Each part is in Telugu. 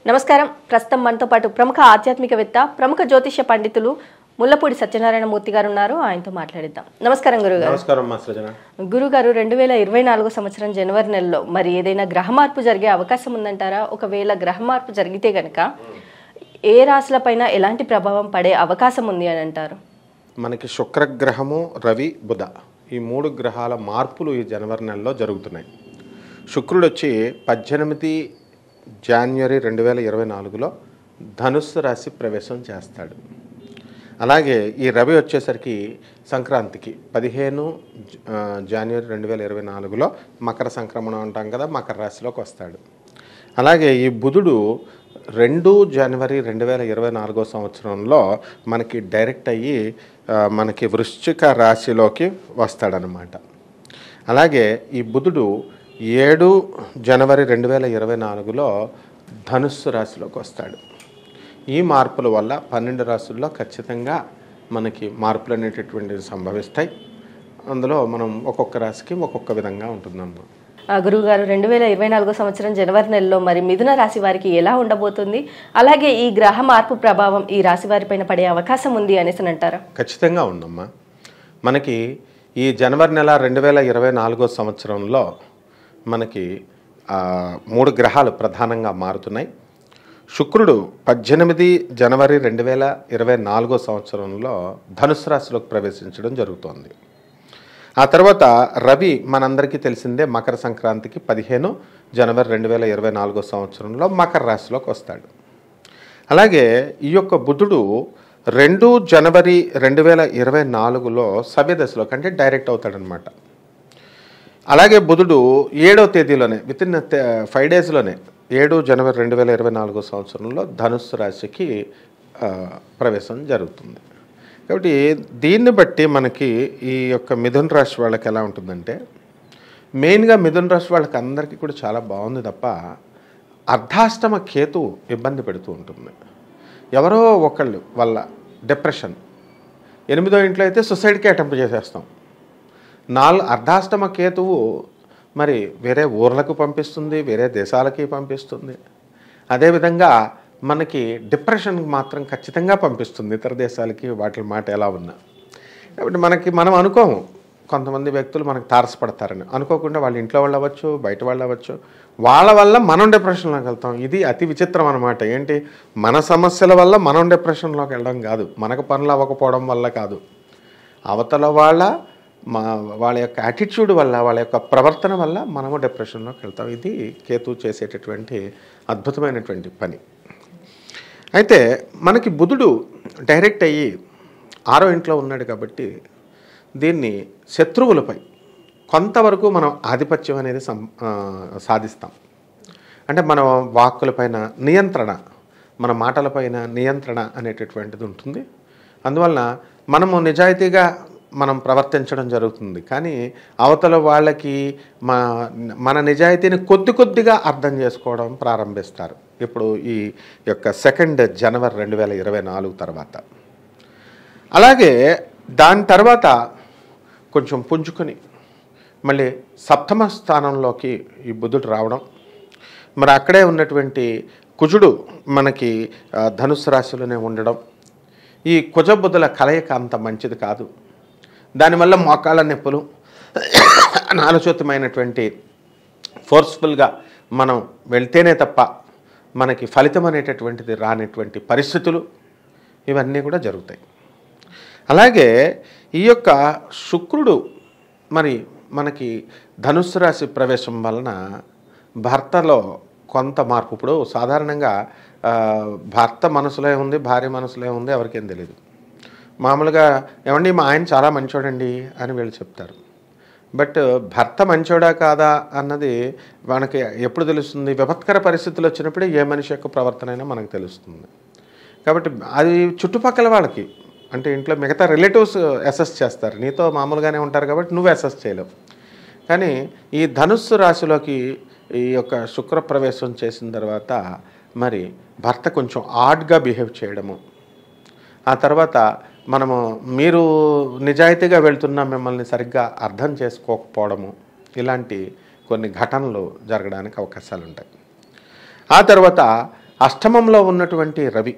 నమస్కారం. ప్రస్తుతం మనతో పాటు ప్రముఖ ఆధ్యాత్మికవేత్త, ప్రముఖ జ్యోతిష పండితులు ముల్లపూడి సత్యనారాయణ మూర్తి గారు ఉన్నారు. ఆయనతో మాట్లాడిద్దాం. నమస్కారం గురుగారు. నమస్కారం మా సృజన. గురుగారు, 2024 సంవత్సరం జనవరి నెలలో మరి ఏదైనా గ్రహ మార్పు జరిగే అవకాశం ఉందంటారా? ఒకవేళ గ్రహ మార్పు జరిగితే గనక ఏ రాశులపైన ఎలాంటి ప్రభావం పడే అవకాశం ఉంది అని అంటారు? మనకి శుక్రగ్రహము, రవి, బుధ ఈ 3 గ్రహాల మార్పులు ఈ జనవరి నెలలో జరుగుతున్నాయి. శుక్రుడు వచ్చి 18 జనవరి 2024లో ధనుస్సు రాశి ప్రవేశం చేస్తాడు. అలాగే ఈ రవి వచ్చేసరికి సంక్రాంతికి 15 జనవరి 2024లో మకర సంక్రమణం అంటాం కదా, మకర రాశిలోకి వస్తాడు. అలాగే ఈ బుధుడు 2 జనవరి 2024 సంవత్సరంలో మనకి డైరెక్ట్ అయ్యి మనకి వృశ్చిక రాశిలోకి వస్తాడనమాట. అలాగే ఈ బుధుడు 7 జనవరి 2024లో ధనుస్సు రాశిలోకి వస్తాడు. ఈ మార్పుల వల్ల 12 రాశుల్లో ఖచ్చితంగా మనకి మార్పులు అనేటటువంటివి సంభవిస్తాయి. అందులో మనం ఒక్కొక్క రాశికి ఒక్కొక్క విధంగా ఉంటుందన్నమాట. గురువుగారు, 2024 సంవత్సరం జనవరి నెలలో మరి మిథున రాశి వారికి ఎలా ఉండబోతుంది? అలాగే ఈ గ్రహ మార్పు ప్రభావం ఈ రాశి వారిపైన పడే అవకాశం ఉంది అనేసి అంటారా? ఖచ్చితంగా ఉందమ్మా. మనకి ఈ జనవరి నెల 2024 సంవత్సరంలో మనకి 3 గ్రహాలు ప్రధానంగా మారుతున్నాయి. శుక్రుడు 18 జనవరి 2024 సంవత్సరంలో ధనుసు రాశిలోకి ప్రవేశించడం జరుగుతోంది. ఆ తర్వాత రవి మనందరికీ తెలిసిందే మకర సంక్రాంతికి 15 జనవరి 2024 సంవత్సరంలో మకర రాశిలోకి వస్తాడు. అలాగే ఈ యొక్క బుధుడు 2 జనవరి 2024లో సవ్యదశలోకి అంటే డైరెక్ట్ అవుతాడనమాట. అలాగే బుధుడు 7వ తేదీలోనే వితిన్ 5 డేస్లోనే 7 జనవరి 2024 సంవత్సరంలో ధనుస్సు రాశికి ప్రవేశం జరుగుతుంది. కాబట్టి దీన్ని బట్టి మనకి ఈ యొక్క మిథున రాశి వాళ్ళకి ఎలా ఉంటుందంటే, మెయిన్గా మిథున రాశి వాళ్ళకి అందరికీ కూడా చాలా బాగుంది తప్ప అర్ధాష్టమ కేతు ఇబ్బంది పెడుతూ ఉంటుంది. ఎవరో ఒకళ్ళు వల్ల డిప్రెషన్, 8వ ఇంట్లో అయితే సూసైడ్కి అటెంప్ట్ చేసేస్తాం. అర్ధాష్టమ కేతువు మరి వేరే ఊర్లకు పంపిస్తుంది, వేరే దేశాలకి పంపిస్తుంది. అదేవిధంగా మనకి డిప్రెషన్కి మాత్రం ఖచ్చితంగా పంపిస్తుంది, ఇతర దేశాలకి వాటి మాట ఎలా ఉన్నా. కాబట్టి మనం అనుకోము, కొంతమంది వ్యక్తులు మనకు తారసపడతారని అనుకోకుండా వాళ్ళ ఇంట్లో వాళ్ళు అవ్వచ్చు, బయట వాళ్ళు అవ్వచ్చు, వాళ్ళ వల్ల మనం డిప్రెషన్లోకి వెళ్తాం. ఇది అతి విచిత్రం అనమాట. ఏంటి, మన సమస్యల వల్ల మనం డిప్రెషన్లోకి వెళ్ళడం కాదు, మనకు పనులు అవ్వకపోవడం వల్ల కాదు, అవతల వాళ్ళ యొక్క యాటిట్యూడ్ వల్ల, వాళ్ళ యొక్క ప్రవర్తన వల్ల మనము డిప్రెషన్లోకి వెళ్తాం. ఇది కేతు చేసేటటువంటి అద్భుతమైనటువంటి పని. అయితే మనకి బుధుడు డైరెక్ట్ అయ్యి 6వ ఇంట్లో ఉన్నాడు కాబట్టి దీన్ని శత్రువులపై కొంతవరకు మనం ఆధిపత్యం అనేది సాధిస్తాం. అంటే మన వాక్కులపైన నియంత్రణ, మన మాటలపైన నియంత్రణ అనేటటువంటిది ఉంటుంది. అందువలన మనము నిజాయితీగా మనం ప్రవర్తించడం జరుగుతుంది. కానీ అవతల వాళ్ళకి మన నిజాయితీని కొద్దిగా అర్థం చేసుకోవడం ప్రారంభిస్తారు. ఇప్పుడు ఈ యొక్క 2 జనవరి 2024 తర్వాత. అలాగే దాని తర్వాత కొంచెం పుంజుకొని మళ్ళీ 7వ స్థానంలోకి ఈ బుధుడు రావడం, మరి అక్కడే ఉన్నటువంటి కుజుడు మనకి ధనుస్సు రాశిలోనే ఉండడం, ఈ కుజబుధుల కలయిక అంత మంచిది కాదు. దానివల్ల మోకాళ్ళ నొప్పులు, అనాలోచితమైనటువంటి ఫోర్స్ఫుల్గా మనం వెళ్తేనే తప్ప మనకి ఫలితం అనేటటువంటిది రానటువంటి పరిస్థితులు ఇవన్నీ కూడా జరుగుతాయి. అలాగే ఈ యొక్క శుక్రుడు మరి మనకి ధనుస్సు రాశి ప్రవేశం వలన భర్తలో కొంత మార్పు. ఇప్పుడు సాధారణంగా భర్త మనసులో ఉంది, భార్య మనసులో ఉంది, ఎవరికేం తెలియదు. మామూలుగా ఏమండి మా ఆయన చాలా మంచోడండి అని వీళ్ళు చెప్తారు. బట్ భర్త మంచోడా కాదా అన్నది మనకి ఎప్పుడు తెలుస్తుంది? విపత్కర పరిస్థితులు వచ్చినప్పుడే ఏ మనిషి యొక్క ప్రవర్తన అయినా మనకు తెలుస్తుంది. కాబట్టి అది చుట్టుపక్కల వాళ్ళకి, అంటే ఇంట్లో మిగతా రిలేటివ్స్ అసెస్ చేస్తారు. నీతో మామూలుగానే ఉంటారు కాబట్టి నువ్వు అసెస్ చేయలేవు. కానీ ఈ ధనుస్సు రాశిలోకి ఈ యొక్క శుక్ర ప్రవేశం చేసిన తర్వాత మరి భర్త కొంచెం ఆడ్గా బిహేవ్ చేయడము, ఆ తర్వాత మీరు నిజాయితీగా వెళ్తున్నా మిమ్మల్ని సరిగ్గా అర్థం చేసుకోకపోవడము, ఇలాంటి కొన్ని ఘటనలు జరగడానికి అవకాశాలు ఉంటాయి. ఆ తర్వాత అష్టమంలో ఉన్నటువంటి రవి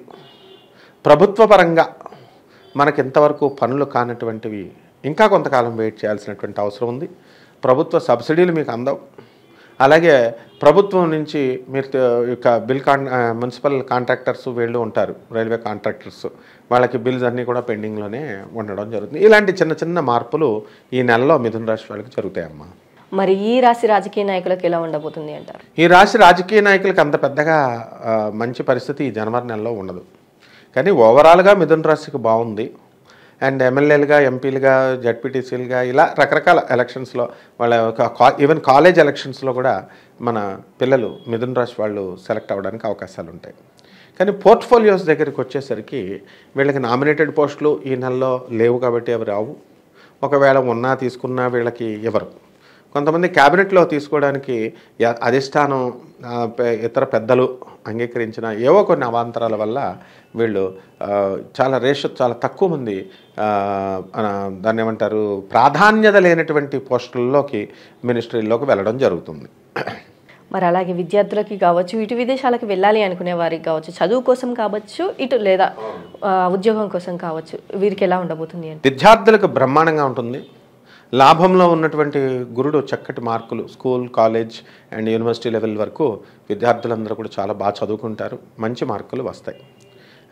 ప్రభుత్వ పరంగా మనకి ఇంతవరకు పనులు కానటువంటివి ఇంకా కొంతకాలం వెయిట్ చేయాల్సినటువంటి అవసరం ఉంది. ప్రభుత్వ సబ్సిడీలు మీకు అందవు. అలాగే ప్రభుత్వం నుంచి మీరు మున్సిపల్ కాంట్రాక్టర్స్ వీళ్ళు ఉంటారు, రైల్వే కాంట్రాక్టర్స్, వాళ్ళకి బిల్స్ అన్నీ కూడా పెండింగ్లోనే ఉండడం జరుగుతుంది. ఇలాంటి చిన్న చిన్న మార్పులు ఈ నెలలో మిథున రాశి వాళ్ళకి జరుగుతాయమ్మా. మరి ఈ రాశి రాజకీయ నాయకులకు ఎలా ఉండబోతుంది అంటారు? ఈ రాశి రాజకీయ నాయకులకు అంత పెద్దగా మంచి పరిస్థితి ఈ జనవరి నెలలో ఉండదు. కానీ ఓవరాల్గా మిథున రాశికి బాగుంది. అండ్ ఎమ్మెల్యేలుగా, ఎంపీలుగా, జడ్పీటీసీలుగా ఇలా రకరకాల ఎలక్షన్స్లో ఈవెన్ కాలేజ్ ఎలక్షన్స్లో కూడా మన పిల్లలు మిథున రాశి వాళ్ళు సెలెక్ట్ అవ్వడానికి అవకాశాలు ఉంటాయి. కానీ పోర్ట్ఫోలియోస్ దగ్గరికి వచ్చేసరికి వీళ్ళకి నామినేటెడ్ పోస్టులు ఈ నెలలో లేవు కాబట్టి అవి రావు. ఒకవేళ ఉన్నా తీసుకున్నా వీళ్ళకి ఎవరు. కొంతమంది క్యాబినెట్లో తీసుకోవడానికి అధిష్టానం ఇతర పెద్దలు అంగీకరించిన ఏవో కొన్ని అవాంతరాల వల్ల వీళ్ళు చాలా తక్కువ మంది దాన్ని ఏమంటారు ప్రాధాన్యత లేనటువంటి పోస్టుల్లోకి మినిస్ట్రీల్లోకి వెళ్ళడం జరుగుతుంది. మరి అలాగే విద్యార్థులకి కావచ్చు, ఇటు విదేశాలకు వెళ్ళాలి అనుకునే వారికి కావచ్చు, చదువు కోసం కావచ్చు, ఇటు లేదా ఉద్యోగం కోసం కావచ్చు, వీరికి ఎలా ఉండబోతుంది అంటే? విద్యార్థులకు బ్రహ్మాండంగా ఉంటుంది. లాభంలో ఉన్నటువంటి గురుడు చక్కటి మార్కులు school, college and university level వరకు విద్యార్థులందరూ కూడా చాలా బాగా చదువుకుంటారు, మంచి మార్కులు వస్తాయి.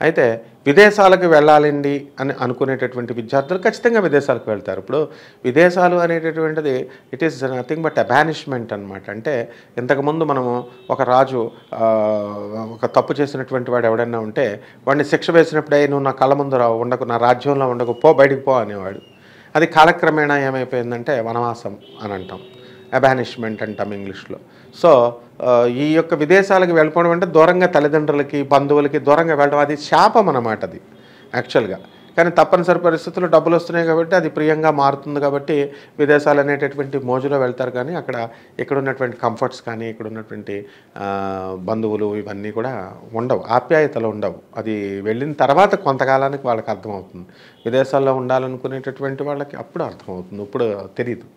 అయితే విదేశాలకు వెళ్ళాలండి అని అనుకునేటటువంటి విద్యార్థులు ఖచ్చితంగా విదేశాలకు వెళ్తారు. ఇప్పుడు విదేశాలు అనేటటువంటిది ఇట్ ఈస్ నథింగ్ బట్ అబానిష్మెంట్ అనమాట. అంటే ఇంతకుముందు మనము ఒక రాజు ఒక తప్పు చేసినటువంటి వాడు ఎవడన్నా ఉంటే వాడిని శిక్ష వేసినప్పుడే నువ్వు నా కళ్ళ ముందు ఉండకు, నా రాజ్యంలో ఉండకు, పో, బయటికి పో అనేవాడు. అది కాలక్రమేణా ఏమైపోయిందంటే వనవాసం అని అంటాం, అబానిష్మెంట్ అంటాం ఇంగ్లీష్లో. సో ఈ యొక్క విదేశాలకు వెళ్ళిపోవడం అంటే దూరంగా తల్లిదండ్రులకి, బంధువులకి దూరంగా వెళ్ళడం, అది శాపం అన్నమాట అది యాక్చువల్గా. కానీ తప్పనిసరి పరిస్థితుల్లో డబ్బులు వస్తున్నాయి కాబట్టి అది ప్రియంగా మారుతుంది కాబట్టి విదేశాలు అనేటటువంటి మోజులో వెళ్తారు. కానీ ఇక్కడ ఉన్నటువంటి కంఫర్ట్స్ కానీ, ఇక్కడ ఉన్నటువంటి బంధువులు ఇవన్నీ కూడా ఉండవు, ఆప్యాయతలు ఉండవు. అది వెళ్ళిన తర్వాత కొంతకాలానికి వాళ్ళకి అర్థమవుతుంది. విదేశాల్లో ఉండాలనుకునేటటువంటి వాళ్ళకి అప్పుడు అర్థమవుతుంది, ఇప్పుడు తెలియదు.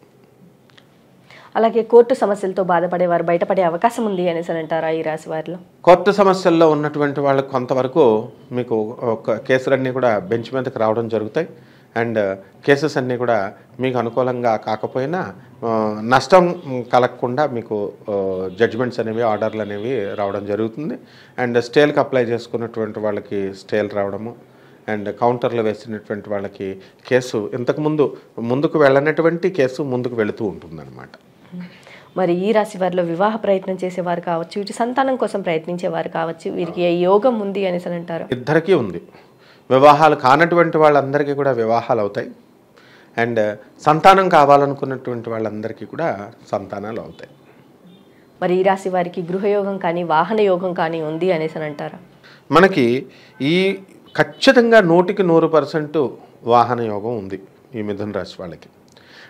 అలాగే కోర్టు సమస్యలతో బాధపడేవారు బయటపడే అవకాశం ఉంది అనేసి అంటారా ఈ రాశి వారిలో? కోర్టు సమస్యల్లో ఉన్నటువంటి వాళ్ళకి కొంతవరకు మీకు కేసులన్నీ కూడా బెంచ్ మీదకి రావడం జరుగుతాయి. అండ్ కేసెస్ అన్నీ కూడా మీకు అనుకూలంగా కాకపోయినా నష్టం కలగకుండా మీకు జడ్జిమెంట్స్ అనేవి, ఆర్డర్లు అనేవి రావడం జరుగుతుంది. అండ్ స్టేల్కి అప్లై చేసుకున్నటువంటి వాళ్ళకి స్టేల్ రావడము, అండ్ కౌంటర్లు వేసినటువంటి వాళ్ళకి కేసు ముందుకు వెళ్ళనటువంటి కేసు ముందుకు వెళుతూ ఉంటుందన్నమాట. మరి ఈ రాశి వారిలో వివాహ ప్రయత్నం చేసేవారు కావచ్చు, ఇటు సంతానం కోసం ప్రయత్నించేవారు కావచ్చు, వీరికి ఏ యోగం ఉంది అనేసి అంటారు? ఇద్దరికీ ఉంది. వివాహాలు కానటువంటి వాళ్ళందరికీ కూడా వివాహాలు అవుతాయి. అండ్ సంతానం కావాలనుకున్నటువంటి వాళ్ళందరికీ కూడా సంతానాలు అవుతాయి. మరి ఈ రాశి వారికి గృహయోగం కానీ, వాహన యోగం కానీ ఉంది అనేసి అంటారా? మనకి ఈ ఖచ్చితంగా 100% వాహన యోగం ఉంది ఈ మిథున రాశి వాళ్ళకి.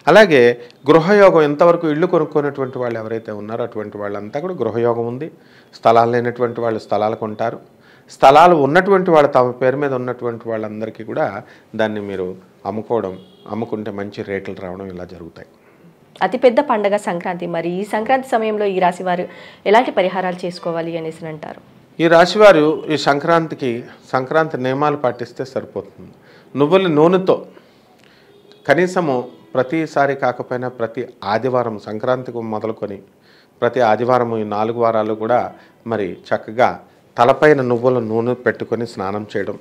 అలాగే గృహయోగం, ఎంతవరకు ఇళ్ళు కొనుక్కున్నటువంటి వాళ్ళు ఎవరైతే ఉన్నారో అటువంటి వాళ్ళంతా కూడా గృహయోగం ఉంది. స్థలాలు లేనటువంటి వాళ్ళు స్థలాలు కొంటారు. స్థలాలు ఉన్నటువంటి వాళ్ళు, తమ పేరు మీద ఉన్నటువంటి వాళ్ళందరికీ కూడా దాన్ని మీరు అమ్ముకుంటే మంచి రేట్లు రావడం ఇలా జరుగుతాయి. అతిపెద్ద పండగ సంక్రాంతి. మరి ఈ సంక్రాంతి సమయంలో ఈ రాశి వారు ఎలాంటి పరిహారాలు చేసుకోవాలి అనేసి అంటారు? ఈ రాశివారు ఈ సంక్రాంతి నియమాలు పాటిస్తే సరిపోతుంది. నువ్వుల నూనెతో కనీసము ప్రతిసారి కాకపోయినా ప్రతి ఆదివారం, సంక్రాంతికి మొదలుకొని ప్రతి ఆదివారం ఈ 4 వారాలు కూడా మరి చక్కగా తలపైన నువ్వుల నూనె పెట్టుకొని స్నానం చేయడం,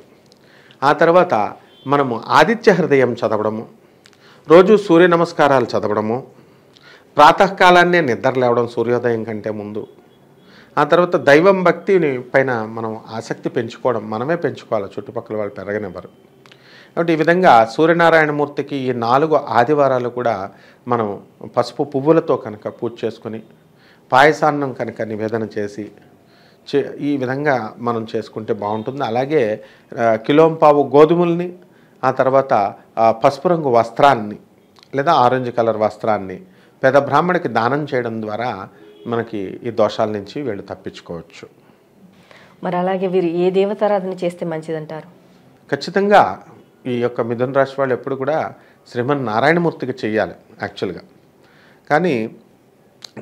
ఆ తర్వాత మనము ఆదిత్య హృదయం చదవడము, రోజు సూర్య నమస్కారాలు చదవడము, ప్రాతకాలాన్నే నిద్ర లేవడం సూర్యోదయం కంటే ముందు, ఆ తర్వాత దైవం భక్తిని పైన మనం ఆసక్తి పెంచుకోవడం, మనమే పెంచుకోవాలి, చుట్టుపక్కల వాళ్ళు పెరగనివ్వరు. కాబట్టి ఈ విధంగా సూర్యనారాయణమూర్తికి ఈ 4 ఆదివారాలు కూడా మనం పసుపు పువ్వులతో కనుక పూజ చేసుకుని, పాయసాన్నం కనుక నివేదన చేసి ఈ విధంగా మనం చేసుకుంటే బాగుంటుంది. అలాగే కిలోంపావు గోధుమల్ని, ఆ తర్వాత పసుపు రంగు వస్త్రాన్ని లేదా ఆరెంజ్ కలర్ వస్త్రాన్ని పేద బ్రాహ్మడికి దానం చేయడం ద్వారా మనకి ఈ దోషాల నుంచి వీళ్ళు తప్పించుకోవచ్చు. మరి అలాగే వీరు ఏ దేవతారాధన చేస్తే మంచిదంటారు? ఖచ్చితంగా ఈ యొక్క మిథున రాశి వాళ్ళు ఎప్పుడు కూడా శ్రీమన్నారాయణమూర్తికి చెయ్యాలి యాక్చువల్గా. కానీ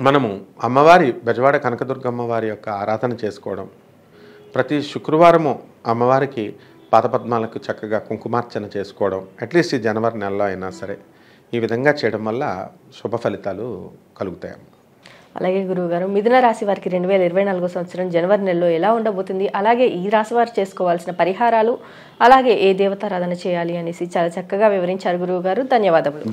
మనము అమ్మవారి బెజవాడ కనకదుర్గ అమ్మవారి యొక్క ఆరాధన చేసుకోవడం, ప్రతి శుక్రవారము అమ్మవారికి పాదపద్మాలకు చక్కగా కుంకుమార్చన చేసుకోవడం, అట్లీస్ట్ ఈ జనవరి నెలలో అయినా సరే ఈ విధంగా చేయడం వల్ల శుభ ఫలితాలు కలుగుతాయి. అలాగే గురువుగారు, మిథున రాశి వారికి 2024 సంవత్సరం జనవరి నెలలో ఎలా ఉండబోతుంది, అలాగే ఈ రాశి వారు చేసుకోవాల్సిన పరిహారాలు, అలాగే ఏ దేవతారాధన చేయాలి అనేసి చాలా చక్కగా వివరించారు గురువుగారు. ధన్యవాదములు.